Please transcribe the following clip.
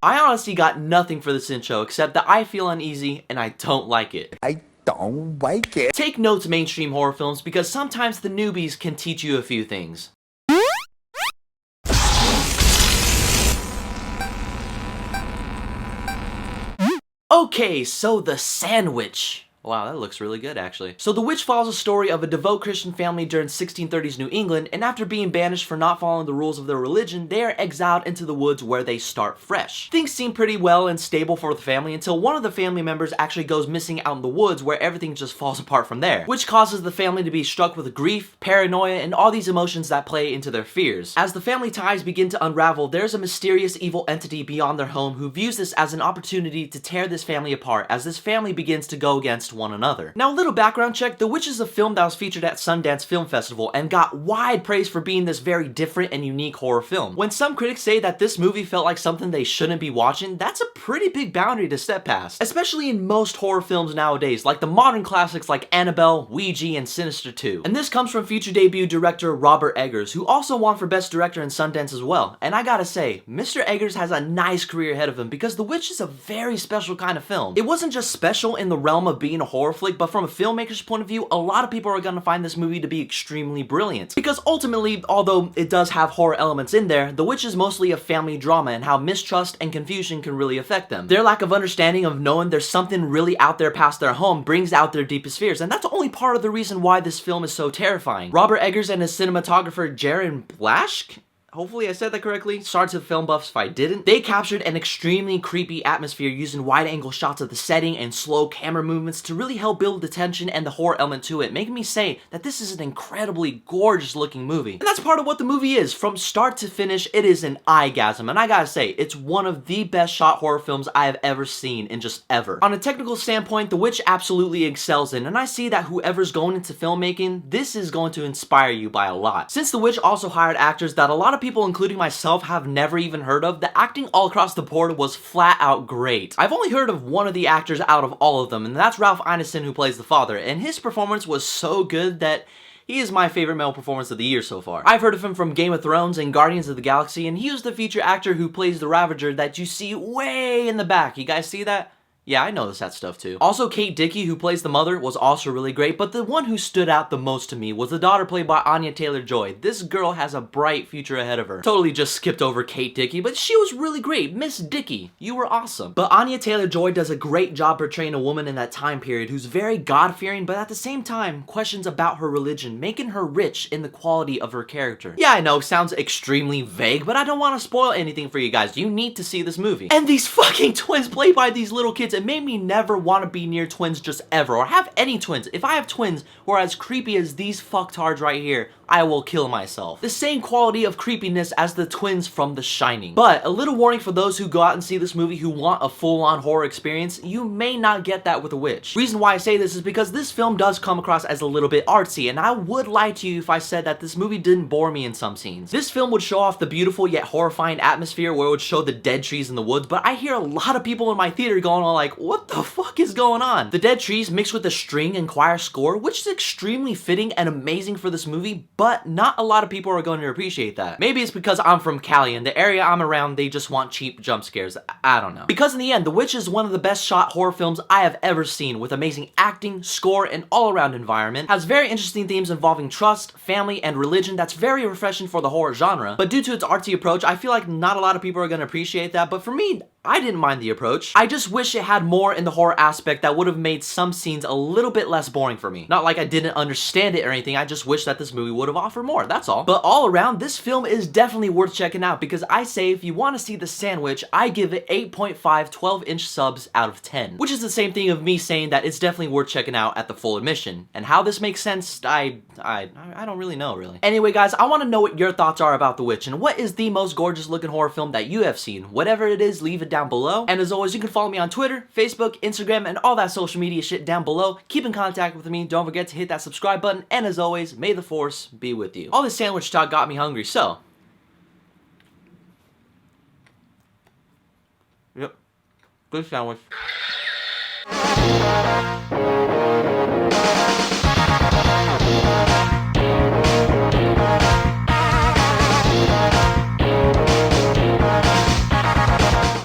I honestly got nothing for this intro except that I feel uneasy and I don't like it. I don't like it. Take notes, mainstream horror films, because sometimes the newbies can teach you a few things. Okay, so The Sandwich. Wow, that looks really good, actually. So The Witch follows a story of a devout Christian family during 1630s New England, and after being banished for not following the rules of their religion, they are exiled into the woods where they start fresh. Things seem pretty well and stable for the family until one of the family members actually goes missing out in the woods where everything just falls apart from there, which causes the family to be struck with grief, paranoia, and all these emotions that play into their fears. As the family ties begin to unravel, there's a mysterious evil entity beyond their home who views this as an opportunity to tear this family apart as this family begins to go against one another. Now, a little background check. The Witch is a film that was featured at Sundance Film Festival and got wide praise for being this very different and unique horror film. When some critics say that this movie felt like something they shouldn't be watching, that's a pretty big boundary to step past, especially in most horror films nowadays, like the modern classics like Annabelle, Ouija, and Sinister 2. And this comes from future debut director Robert Eggers, who also won for Best Director in Sundance as well. And I gotta say, Mr. Eggers has a nice career ahead of him because The Witch is a very special kind of film. It wasn't just special in the realm of being a horror flick, but from a filmmaker's point of view, a lot of people are gonna find this movie to be extremely brilliant. Because ultimately, although it does have horror elements in there, The Witch is mostly a family drama and how mistrust and confusion can really affect them. Their lack of understanding of knowing there's something really out there past their home brings out their deepest fears, and that's only part of the reason why this film is so terrifying. Robert Eggers and his cinematographer Jaron Blashk, hopefully I said that correctly, sorry to the film buffs if I didn't, they captured an extremely creepy atmosphere using wide-angle shots of the setting and slow camera movements to really help build the tension and the horror element to it, making me say that this is an incredibly gorgeous looking movie. And that's part of what the movie is. From start to finish, it is an eyegasm, and I gotta say, it's one of the best shot horror films I have ever seen in just ever. On a technical standpoint, The Witch absolutely excels in, and I see that whoever's going into filmmaking, this is going to inspire you by a lot. Since The Witch also hired actors that a lot of people, including myself, have never even heard of, the acting all across the board was flat out great. I've only heard of one of the actors out of all of them, and that's Ralph Ineson, who plays the father, and his performance was so good that he is my favorite male performance of the year so far. I've heard of him from Game of Thrones and Guardians of the Galaxy, and he was the feature actor who plays the Ravager that you see way in the back. You guys see that? Yeah, I noticed that stuff too. Also, Kate Dickie, who plays the mother, was also really great, but the one who stood out the most to me was the daughter played by Anya Taylor-Joy. This girl has a bright future ahead of her. Totally just skipped over Kate Dickie, but she was really great. Miss Dickie, you were awesome. But Anya Taylor-Joy does a great job portraying a woman in that time period who's very God-fearing, but at the same time, questions about her religion, making her rich in the quality of her character. Yeah, I know, sounds extremely vague, but I don't want to spoil anything for you guys. You need to see this movie. And these fucking twins played by these little kids, it made me never want to be near twins just ever, or have any twins. If I have twins who are as creepy as these fucktards right here, I will kill myself. The same quality of creepiness as the twins from The Shining. But a little warning for those who go out and see this movie who want a full-on horror experience, you may not get that with The Witch. Reason why I say this is because this film does come across as a little bit artsy, and I would lie to you if I said that this movie didn't bore me in some scenes. This film would show off the beautiful yet horrifying atmosphere where it would show the dead trees in the woods, but I hear a lot of people in my theater going all like, what the fuck is going on? The dead trees mixed with the string and choir score, which is extremely fitting and amazing for this movie, but not a lot of people are going to appreciate that. Maybe it's because I'm from Cali and the area I'm around, they just want cheap jump scares. I don't know. Because in the end, The Witch is one of the best shot horror films I have ever seen, with amazing acting, score, and all-around environment. Has very interesting themes involving trust, family, and religion that's very refreshing for the horror genre. But due to its artsy approach, I feel like not a lot of people are going to appreciate that, but for me, I didn't mind the approach. I just wish it had more in the horror aspect that would have made some scenes a little bit less boring for me. Not like I didn't understand it or anything, I just wish that this movie would have offered more, that's all. But all around, this film is definitely worth checking out because I say if you want to see The Sandwich, I give it 8.5 12-inch subs out of 10. Which is the same thing of me saying that it's definitely worth checking out at the full admission. And how this makes sense, I don't really know, really. Anyway, guys, I want to know what your thoughts are about The Witch and what is the most gorgeous looking horror film that you have seen. Whatever it is, leave it down below. And as always, you can follow me on Twitter, Facebook, Instagram, and all that social media shit down below. Keep in contact with me. Don't forget to hit that subscribe button. And as always, may the force be with you. All this sandwich talk got me hungry, so. Yep. Good sandwich.